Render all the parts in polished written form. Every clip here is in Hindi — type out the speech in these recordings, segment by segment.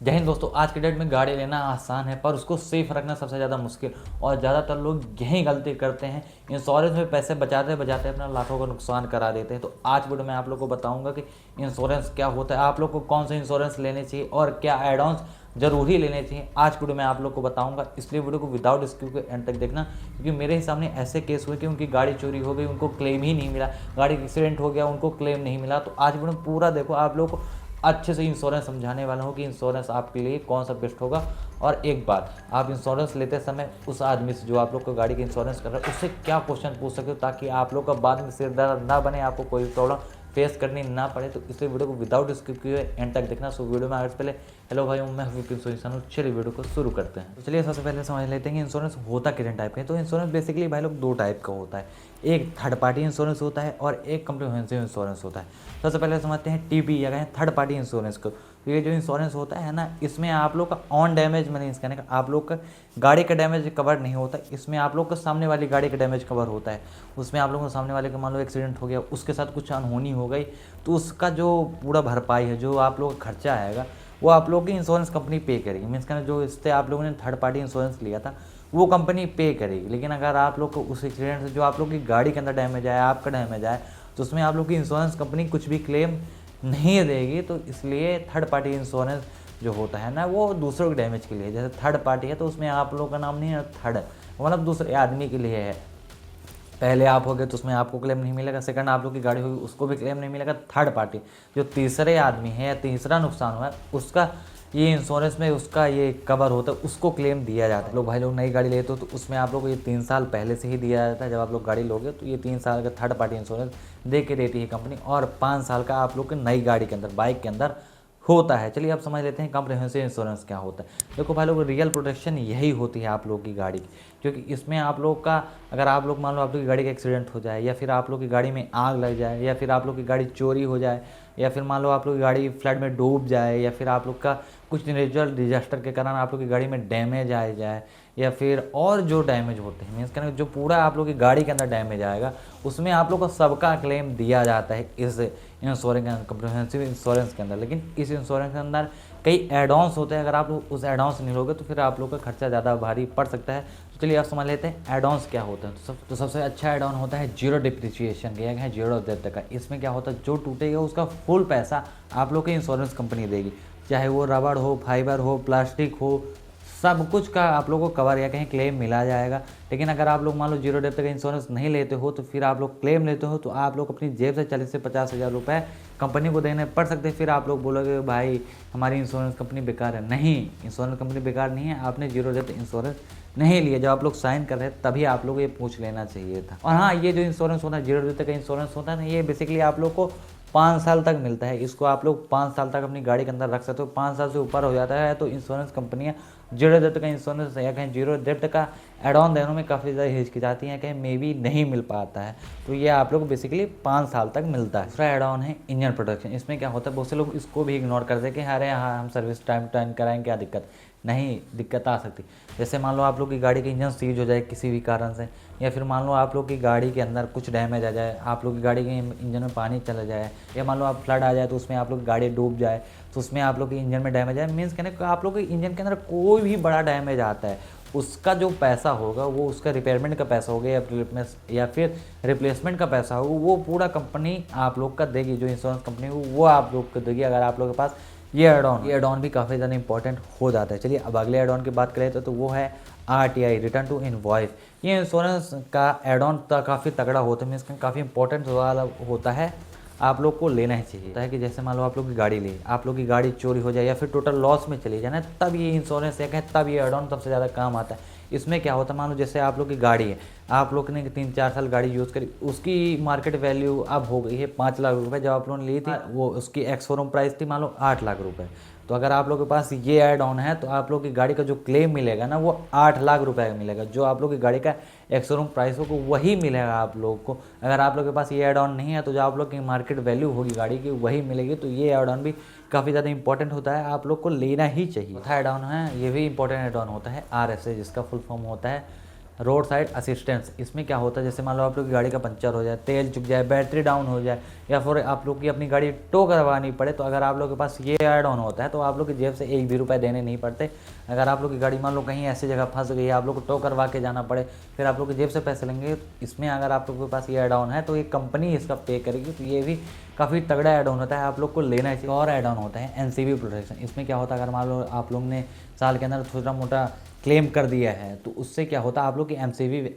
जय हिंद दोस्तों। आज के डेट में गाड़ी लेना आसान है पर उसको सेफ रखना सबसे ज़्यादा मुश्किल, और ज़्यादातर लोग यही गलती करते हैं। इंश्योरेंस में पैसे बचाते बचाते अपना लाखों का नुकसान करा देते हैं। तो आज वीडियो में आप लोग को बताऊंगा कि इंश्योरेंस क्या होता है, आप लोग को कौन सा इंश्योरेंस लेने चाहिए और क्या एड ऑन्स जरूरी लेने चाहिए। आज वीडियो में आप लोग को बताऊंगा, इसलिए वीडियो को विदाउट स्किप के एंड तक देखना, क्योंकि मेरे ही सामने ऐसे केस हुए कि उनकी गाड़ी चोरी हो गई, उनको क्लेम ही नहीं मिला, गाड़ी एक्सीडेंट हो गया, उनको क्लेम नहीं मिला। तो आज वीडियो पूरा देखो, आप लोग को अच्छे से इंश्योरेंस समझाने वाला हूँ कि इंश्योरेंस आपके लिए कौन सा बेस्ट होगा। और एक बात, आप इंश्योरेंस लेते समय उस आदमी से जो आप लोग को गाड़ी का इंश्योरेंस कर रहा है उससे क्या क्वेश्चन पूछ सकते हो, ताकि आप लोग का बाद में सिर दर्द ना बने, आपको कोई प्रॉब्लम फेस करनी ना पड़े। तो इसलिए वीडियो को विदाउट स्किप किए एंड तक देखना। सो वीडियो में आगे से पहले हेलो भाई, मैं विपिन सोनी। चलिए वीडियो को शुरू करते हैं। तो चलिए सबसे पहले समझ लेते हैं कि इंश्योरेंस होता कितने टाइप का है। तो इंश्योरेंस बेसिकली भाई लोग दो टाइप का होता है, एक थर्ड पार्टी इंश्योरेंस होता है और एक कम्प्रिहेंसिव इंश्योरेंस होता है। सबसे पहले समझते हैं टीपी या कहें थर्ड पार्टी इंश्योरेंस को। तो ये जो इंश्योरेंस होता है ना, इसमें आप लोग का ऑन डैमेज मनी कहने का आप लोग का गाड़ी का डैमेज कवर नहीं होता, इसमें आप लोग का सामने वाली गाड़ी का डैमेज कवर होता है। उसमें आप लोगों को सामने वाले का मान लो एक्सीडेंट हो गया, उसके साथ कुछ अनहोनी हो गई, तो उसका जो पूरा भरपाई है, जो आप लोग का खर्चा आएगा, वो आप लोग की इंश्योरेंस कंपनी पे करेगी। मीन्स कहना जो इससे आप लोगों ने थर्ड पार्टी इंश्योरेंस लिया था वो कंपनी पे करेगी। लेकिन अगर आप लोग को उस एक्सीडेंट से जो आप लोग की गाड़ी के अंदर डैमेज आया, आपका डैमेज आया, तो उसमें आप लोग की इंश्योरेंस कंपनी कुछ भी क्लेम नहीं देगी। तो इसलिए थर्ड पार्टी इंश्योरेंस जो होता है ना, वो दूसरों के डैमेज के लिए। जैसे थर्ड पार्टी है तो उसमें आप लोग का नाम नहीं है थर्ड, मतलब दूसरे आदमी के लिए है। पहले आप हो गए तो उसमें आपको क्लेम नहीं मिलेगा, सेकंड आप लोग की गाड़ी होगी उसको भी क्लेम नहीं मिलेगा। थर्ड पार्टी जो तीसरे आदमी है या तीसरा नुकसान हुआ है, उसका ये इंश्योरेंस में उसका ये कवर होता है, उसको क्लेम दिया जाता है। लोग भाई लोग नई गाड़ी लेते हो तो उसमें आप लोग को ये 3 साल पहले से ही दिया जाता है। जब आप लोग गाड़ी लोगे तो ये 3 साल का थर्ड पार्टी इंश्योरेंस दे के देती है कंपनी, और 5 साल का आप लोग के नई गाड़ी के अंदर, बाइक के अंदर होता है। चलिए आप समझ लेते हैं कॉम्प्रिहेंसिव इंश्योरेंस क्या होता है। देखो भाई लोग, रियल प्रोटेक्शन यही होती है आप लोग की गाड़ी की, क्योंकि इसमें आप लोग का, अगर आप लोग मान लो आप लोग की गाड़ी का एक्सीडेंट हो जाए, या फिर आप लोग की गाड़ी में आग लग जाए, या फिर आप लोग की गाड़ी चोरी हो जाए, या फिर मान लो आप लोग की गाड़ी फ्लड में डूब जाए, या फिर आप लोग का कुछ नेचुरल डिजास्टर के कारण आप लोग की गाड़ी में डैमेज आ जाए, या फिर और जो डैमेज होते हैं, मीन्स कहना जो पूरा आप लोग की गाड़ी के अंदर डैमेज आएगा, उसमें आप लोग को सबका क्लेम दिया जाता है इस इंश्योरेंस, कम्प्रिहेंसिव इंश्योरेंस के अंदर। लेकिन इस इंश्योरेंस के अंदर कई एड ऑन्स होते हैं, अगर आप लोग उस एड ऑन्स नहीं लोगे तो फिर आप लोग का खर्चा ज़्यादा भारी पड़ सकता है। तो चलिए आप समझ लेते हैं एड ऑन्स क्या होते हैं। तो सबसे अच्छा एड ऑन होता है जीरो डिप्रिसिएशन, यह है जीरो डेट का। इसमें क्या होता है, जो टूटेगा उसका फुल पैसा आप लोग की इंश्योरेंस कंपनी देगी, चाहे वो रबड़ हो, फाइबर हो, प्लास्टिक हो, सब कुछ का आप लोग को कवर या कहीं क्लेम मिला जाएगा। लेकिन अगर आप लोग मान लो जीरो डेप्थ का इंश्योरेंस नहीं लेते हो तो फिर आप लोग क्लेम लेते हो तो आप लोग अपनी जेब से 40 से 50 हज़ार रुपये कंपनी को देने पड़ सकते हैं। फिर आप लोग बोलोगे भाई हमारी इंश्योरेंस कंपनी बेकार है। नहीं, इंश्योरेंस कंपनी बेकार नहीं है, आपने जीरो डेप्थ इंश्योरेंस नहीं लिया। जब आप लोग साइन कर रहे हैं तभी आप लोग ये पूछ लेना चाहिए था। और हाँ, ये जो इंश्योरेंस होता है, जीरो डेप्थ का इंश्योरेंस होता है ना, ये बेसिकली आप लोग को 5 साल तक मिलता है। इसको आप लोग 5 साल तक अपनी गाड़ी के अंदर रख सकते हो। 5 साल से ऊपर हो जाता है तो इंश्योरेंस कंपनियां जीरो डेप्थ का इंश्योरेंस या कहीं जीरो डेप्थ का एड ऑन देने में काफ़ी ज़्यादा हिचकिचाती हैं, कहीं मे भी नहीं मिल पाता है। तो ये आप लोग बेसिकली 5 साल तक मिलता है। दूसरा एड ऑन है इंजन प्रोटेक्शन। इसमें क्या होता है, बहुत से लोग इसको भी इग्नोर करते हैं कि अरे हाँ हम सर्विस टाइम टाइम कराएं, क्या दिक्कत नहीं, दिक्कत आ सकती। जैसे मान लो आप लोग की गाड़ी का इंजन सीज हो जाए किसी भी कारण से, या फिर मान लो आप लोग की गाड़ी के अंदर कुछ डैमेज आ जाए, आप लोग की गाड़ी के इंजन में पानी चला जाए, या मान लो आप फ्लड आ जाए तो उसमें आप लोग की गाड़ी डूब जाए, तो उसमें आप लोग के इंजन में डैमेज आए, मीन्स कहने आप लोग के इंजन के अंदर कोई भी बड़ा डैमेज आता है, उसका जो पैसा होगा वो उसका रिपेयरमेंट का पैसा होगा या फिर रिप्लेसमेंट का पैसा होगा, वो पूरा कंपनी आप लोग का देगी। जो इंश्योरेंस कंपनी हो वो आप लोग को देगी, अगर आप लोग के पास ये एड ऑन भी काफ़ी ज़्यादा इंपॉर्टेंट हो जाता है। चलिए अब अगले एड ऑन की बात करें तो वो है RTI, रिटर्न टू इनवॉइस। ये इंश्योरेंस का एड ऑन काफ़ी तगड़ा होता है, मीन्स काफ़ी इंपॉर्टेंट वाला होता है, आप लोग को लेना ही चाहिए। होता है कि जैसे मान लो आप लोग की गाड़ी ली, आप लोग की गाड़ी चोरी हो जाए या फिर टोटल लॉस में चली जाए ना, तब ये इंश्योरेंस या कहें तब ये एड ऑन सबसे ज़्यादा काम आता है। इसमें क्या होता है, मान लो जैसे आप लोग की गाड़ी है, आप लोग ने 3-4 साल गाड़ी यूज़ करी, उसकी मार्केट वैल्यू अब हो गई है 5 लाख रुपए। जब आप लोगों ने ली थी वो उसकी एक्स शोरूम प्राइस थी मान लो 8 लाख रुपए। तो अगर आप लोग के पास ये ऐड ऑन है तो आप लोग की गाड़ी का जो क्लेम मिलेगा ना, वो 8 लाख रुपए का मिलेगा। जो आप लोग की गाड़ी का एक्स शोरूम प्राइस होगा वही मिलेगा आप लोग को। अगर आप लोग के पास ये ऐड ऑन नहीं है तो जो आप लोग की मार्केट वैल्यू होगी गाड़ी की वही मिलेगी। तो ये ऐड ऑन भी काफ़ी ज़्यादा इंपॉर्टेंट होता है, आप लोग को लेना ही चाहिए। चौथा ऐड ऑन है, ये भी इंपॉर्टेंट ऐड ऑन होता है RSA, जिसका फुल फॉर्म होता है रोड साइड असिस्टेंस। इसमें क्या होता है, जैसे मान लो आप लोग की गाड़ी का पंचर हो जाए, तेल चुक जाए, बैटरी डाउन हो जाए, या फिर आप लोग की अपनी गाड़ी टो करवानी पड़े, तो अगर आप लोग के पास ये ऐड ऑन होता है तो आप लोग की जेब से एक भी रुपये देने नहीं पड़ते। अगर आप लोग की गाड़ी मान लो कहीं ऐसी जगह फंस गई है, आप लोग को टो करवा के जाना पड़े, फिर आप लोग की जेब से पैसे लेंगे। इसमें अगर आप लोग के पास ये ऐड ऑन है तो ये कंपनी इसका पे करेगी, तो ये भी काफ़ी तगड़ा ऐड ऑन होता है, आप लोग को लेना चाहिए। और ऐड ऑन होता है एनसीवी प्रोटेक्शन। इसमें क्या होता है, अगर मान लो आप लोग ने साल के अंदर छोटा मोटा क्लेम कर दिया है तो उससे क्या होता है, आप लोग की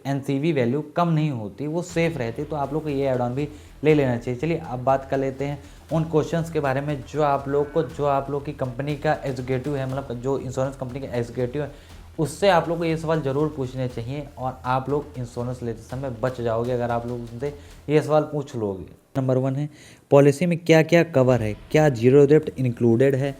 एनसीवी वैल्यू कम नहीं होती, वो सेफ रहती, तो आप लोग को ये ऐड ऑन भी ले लेना चाहिए। चलिए अब बात कर लेते हैं उन क्वेश्चंस के बारे में जो आप लोग की कंपनी का एग्जीक्यूटिव है, मतलब जो इंश्योरेंस कंपनी का एग्जीक्यूटिव है, उससे आप लोग को ये सवाल ज़रूर पूछने चाहिए और आप लोग इंश्योरेंस लेते समय बच जाओगे अगर आप लोग उनसे ये सवाल पूछ लोगे। नंबर 1 है, पॉलिसी में क्या क्या कवर है, क्या जीरो डेप्ट इंक्लूडेड है,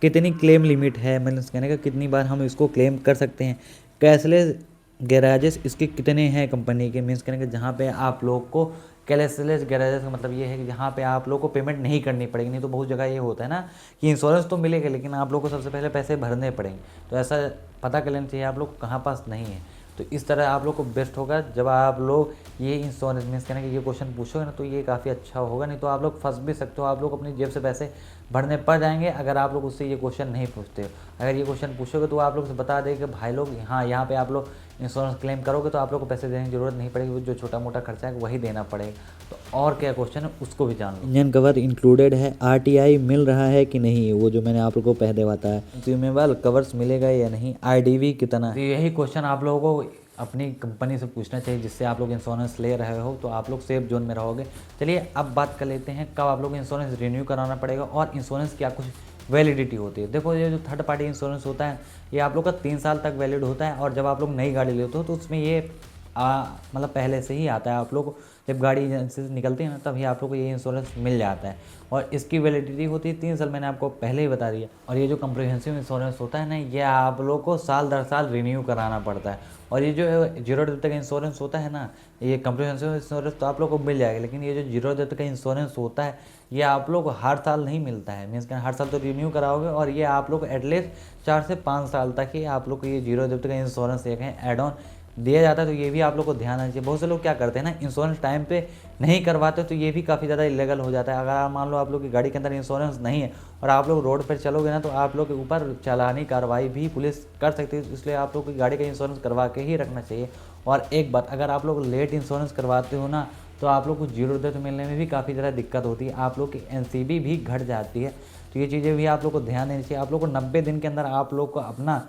कितनी क्लेम लिमिट है, मतलब कहने का कितनी बार हम इसको क्लेम कर सकते हैं, कैशलेस गैराजेस इसके कितने हैं कंपनी के, मीन्स कहने का जहाँ पे आप लोग को कैशलेस गैराजेस का मतलब ये है कि जहाँ पे आप लोग को पेमेंट नहीं करनी पड़ेगी। नहीं तो बहुत जगह ये होता है ना कि इंश्योरेंस तो मिलेगा लेकिन आप लोग को सबसे पहले पैसे भरने पड़ेंगे, तो ऐसा पता कर लेना चाहिए आप लोग कहाँ पास नहीं है। तो इस तरह आप लोग को बेस्ट होगा जब आप लोग ये इंश्योरेंस मीन्स कहने कि ये क्वेश्चन पूछोगे ना तो ये काफ़ी अच्छा होगा, नहीं तो आप लोग फंस भी सकते हो, आप लोग अपनी जेब से पैसे भरने पड़ जाएंगे अगर आप लोग उससे ये क्वेश्चन नहीं पूछते हो। अगर ये क्वेश्चन पूछोगे तो आप लोग से बता दें कि भाई लोग हाँ यहाँ पे आप लोग इंश्योरेंस क्लेम करोगे तो आप लोग को पैसे देने की जरूरत नहीं पड़ेगी, जो छोटा मोटा खर्चा है वही देना पड़ेगा। तो और क्या क्वेश्चन है उसको भी जान लो। इंजन कवर इंक्लूडेड है, आरटीआई मिल रहा है कि नहीं, वो जो मैंने आप लोग को पहले बताया, कंज्यूमेबल कवर्स मिलेगा या नहीं, आईडीवी कितना। तो यही क्वेश्चन आप लोगों को अपनी कंपनी से पूछना चाहिए जिससे आप लोग इंश्योरेंस ले रहे हो, तो आप लोग सेफ जोन में रहोगे। चलिए अब बात कर लेते हैं कब आप लोग इंश्योरेंस रिन्यू कराना पड़ेगा और इंश्योरेंस क्या कुछ वैलिडिटी होती है। देखो ये जो थर्ड पार्टी इंश्योरेंस होता है ये आप लोग का 3 साल तक वैलिड होता है, और जब आप लोग नई गाड़ी लेते हो तो उसमें ये मतलब पहले से ही आता है, आप लोग जब गाड़ी एजेंसी से निकलती है ना तभी आप लोग को ये इंश्योरेंस मिल जाता है, और इसकी वैलिडिटी होती है 3 साल, मैंने आपको पहले ही बता दिया। और ये जो कम्प्रिहेंसिव इंश्योरेंस होता है ना ये आप लोग को साल दर साल रिन्यू कराना पड़ता है, और ये जो जीरो डेप्थ का इंश्योरेंस होता है ना ये कम्प्रिहेंसिव इंश्योरेंस तो आप लोग को मिल जाएगा, लेकिन ये जो जीरो डेप्थ का इंश्योरेंस होता है ये आप लोग को हर साल नहीं मिलता है, मीन्स हर साल तो रिन्यू कराओगे, और ये आप लोग एटलीस्ट 4 से 5 साल तक ही आप लोग को ये जीरो डेप्थ का इंश्योरेंस एक है एड ऑन दिया जाता है। तो ये भी आप लोग को ध्यान रखना चाहिए। बहुत से लोग क्या करते हैं ना इंश्योरेंस टाइम पे नहीं करवाते, तो ये भी काफ़ी ज़्यादा इलीगल हो जाता है। अगर मान लो आप लोग की गाड़ी के अंदर इंश्योरेंस नहीं है और आप लोग रोड पर चलोगे ना तो आप लोग के ऊपर चालानी कार्रवाई भी पुलिस कर सकती है, इसलिए आप लोग की गाड़ी का इंश्योरेंस करवा के ही रखना चाहिए। और एक बात, अगर आप लोग लेट इंश्योरेंस करवाते हो ना तो आप लोग को जीरो डेप्थ मिलने में भी काफ़ी ज़्यादा दिक्कत होती है, आप लोग की एनसीबी भी घट जाती है। तो ये चीज़ें भी आप लोग को ध्यान देनी चाहिए। आप लोग को 90 दिन के अंदर आप लोग को अपना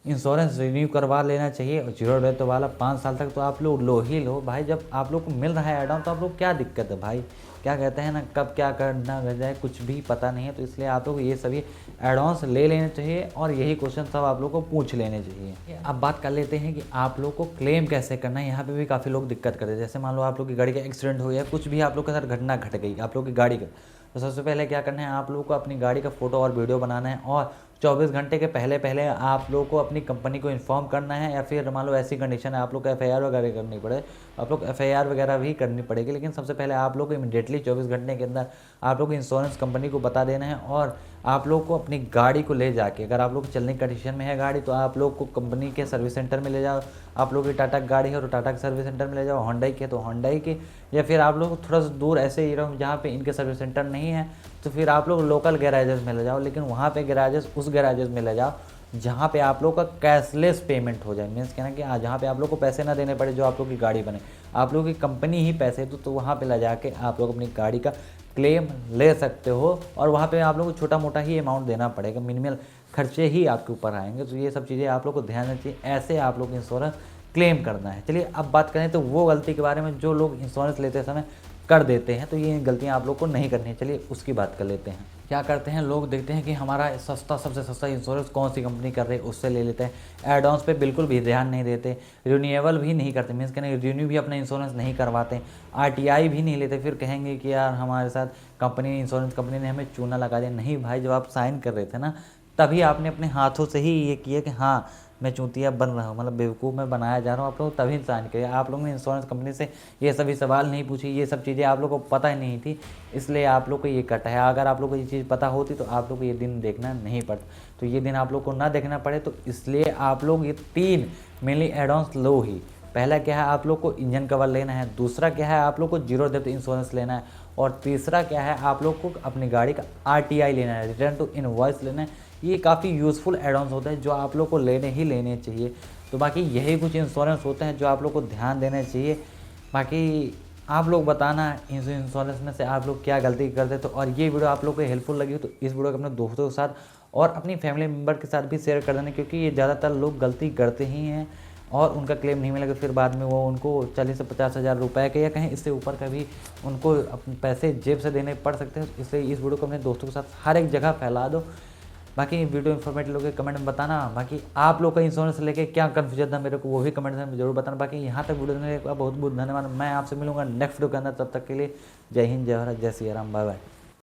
इंश्योरेंस रिन्यू करवा लेना चाहिए, और जीरो डेप्थ वाला 5 साल तक तो आप लोग लो ही लो भाई। जब आप लोग को मिल रहा है एड ऑन तो आप लोग क्या दिक्कत है भाई, क्या कहते हैं ना कब क्या करना कर जाए कुछ भी पता नहीं है, तो इसलिए आप लोग ये सभी एड ऑन्स ले लेने चाहिए और यही क्वेश्चन सब आप लोग को पूछ लेने चाहिए। अब बात कर लेते हैं कि आप लोग को क्लेम कैसे करना है। यहाँ पे भी काफ़ी लोग दिक्कत करते हैं, जैसे मान लो आप लोग की गाड़ी का एक्सीडेंट हो गया, कुछ भी आप लोग के साथ घटना घट गई आप लोग की गाड़ी का, तो सबसे पहले क्या करना है आप लोग को अपनी गाड़ी का फ़ोटो और वीडियो बनाना है, और 24 घंटे के पहले पहले आप लोग को अपनी कंपनी को इन्फॉर्म करना है, या फिर मान लो ऐसी कंडीशन है आप लोग को एफआईआर वगैरह करनी पड़े, आप लोग एफआईआर वगैरह भी करनी पड़ेगी, लेकिन सबसे पहले आप लोग को इमीडिएटली 24 घंटे के अंदर आप लोग को इंश्योरेंस कंपनी को बता देना है, और आप लोग को अपनी गाड़ी को ले जाके, अगर आप लोग चलने की कंडीशन में है गाड़ी तो आप लोग को कंपनी के सर्विस सेंटर में ले जाओ। आप लोग की टाटा की गाड़ी है तो टाटा के सर्विस सेंटर में ले जाओ, होंडा की है तो होंडा के, या फिर आप लोग थोड़ा सा दूर ऐसे ही रहो जहाँ पे इनके सर्विस सेंटर नहीं है तो फिर आप लोग लोकल गैराजेस में ले जाओ, लेकिन वहाँ पे गैराजेस उस गैराजेस में ले जाओ जहाँ पे आप लोग का कैशलेस पेमेंट हो जाए, मीन्स कहना कि जहाँ पे आप लोग को पैसे ना देने पड़े, जो आप लोग की गाड़ी बने, आप लोग की कंपनी ही पैसे दो, तो वहाँ पे ले जाके आप लोग अपनी गाड़ी का क्लेम ले सकते हो, और वहाँ पे आप लोग को छोटा मोटा ही अमाउंट देना पड़ेगा, मिनिमल खर्चे ही आपके ऊपर आएंगे। तो ये सब चीज़ें आप लोग को ध्यान रखनी चाहिए, ऐसे आप लोग इंश्योरेंस क्लेम करना है। चलिए अब बात करें तो वो गलती के बारे में जो लोग इंश्योरेंस लेते समय कर देते हैं, तो ये गलतियां आप लोग को नहीं करनी है। चलिए उसकी बात कर लेते हैं। क्या करते हैं लोग, देखते हैं कि हमारा सबसे सस्ता इंश्योरेंस कौन सी कंपनी कर रही है उससे ले लेते हैं, एड ऑन्स पे बिल्कुल भी ध्यान नहीं देते, रिन्यूएबल भी नहीं करते, मीन्स कहने रिन्यू भी अपना इंश्योरेंस नहीं करवाते, आरटीआई भी नहीं लेते, फिर कहेंगे कि यार हमारे साथ इंश्योरेंस कंपनी ने हमें चूना लगा दिया। नहीं भाई, जब आप साइन कर रहे थे ना तभी आपने अपने हाथों से ही ये किया कि हाँ मैं चूतिया बन रहा हूँ, मतलब बेवकूफ़ मैं बनाया जा रहा हूँ, आप लोग तभी साइन करिए। आप लोगों ने इंश्योरेंस कंपनी से ये सभी सवाल नहीं पूछे, ये सब चीज़ें आप लोग को पता ही नहीं थी, इसलिए आप लोग को ये कट है। अगर आप लोग को ये चीज़ पता होती तो आप लोग को ये दिन देखना नहीं पड़ता। तो ये दिन आप लोग को ना देखना पड़े, तो इसलिए आप लोग ये 3 मेनली एड ऑन्स लो ही। पहला क्या है, आप लोग को इंजन कवर लेना है। दूसरा क्या है, आप लोग को जीरो डेप्थ इंश्योरेंस लेना है। और तीसरा क्या है, आप लोग को अपनी गाड़ी का RTI लेना है, रिटर्न टू इनवॉइस लेना है। ये काफ़ी यूज़फुल एड ऑन्स होते हैं जो आप लोग को लेने ही लेने चाहिए। तो बाकी यही कुछ इंश्योरेंस होते हैं जो आप लोग को ध्यान देना चाहिए। बाकी आप लोग बताना इस इंश्योरेंस में से आप लोग क्या गलती करते। तो और ये वीडियो आप लोग को हेल्पफुल लगी हो तो इस वीडियो को अपने दोस्तों के साथ और अपनी फैमिली मेम्बर के साथ भी शेयर कर देना, क्योंकि ये ज़्यादातर लोग गलती करते ही हैं और उनका क्लेम नहीं मिलेगा, फिर बाद में वो उनको 40 से 50 हज़ार रुपये के या कहीं इससे ऊपर का भी उनको अपने पैसे जेब से देने पड़ सकते हैं। इसलिए इस वीडियो को अपने दोस्तों के साथ हर एक जगह फैला दो। बाकी वीडियो इन्फॉर्मेटिव लोग कमेंट में बताना। बाकी आप लोग का इंश्योरेंस लेके क्या कन्फ्यूजन था मेरे को वो भी कमेंट में जरूर बताना। बाकी यहाँ तक वीडियो देखने का बहुत बहुत धन्यवाद। मैं आपसे मिलूंगा नेक्स्ट वीडियो के अंदर, तब तक के लिए जय हिंद, जय भारत, जय सिया राम, बाय बाय।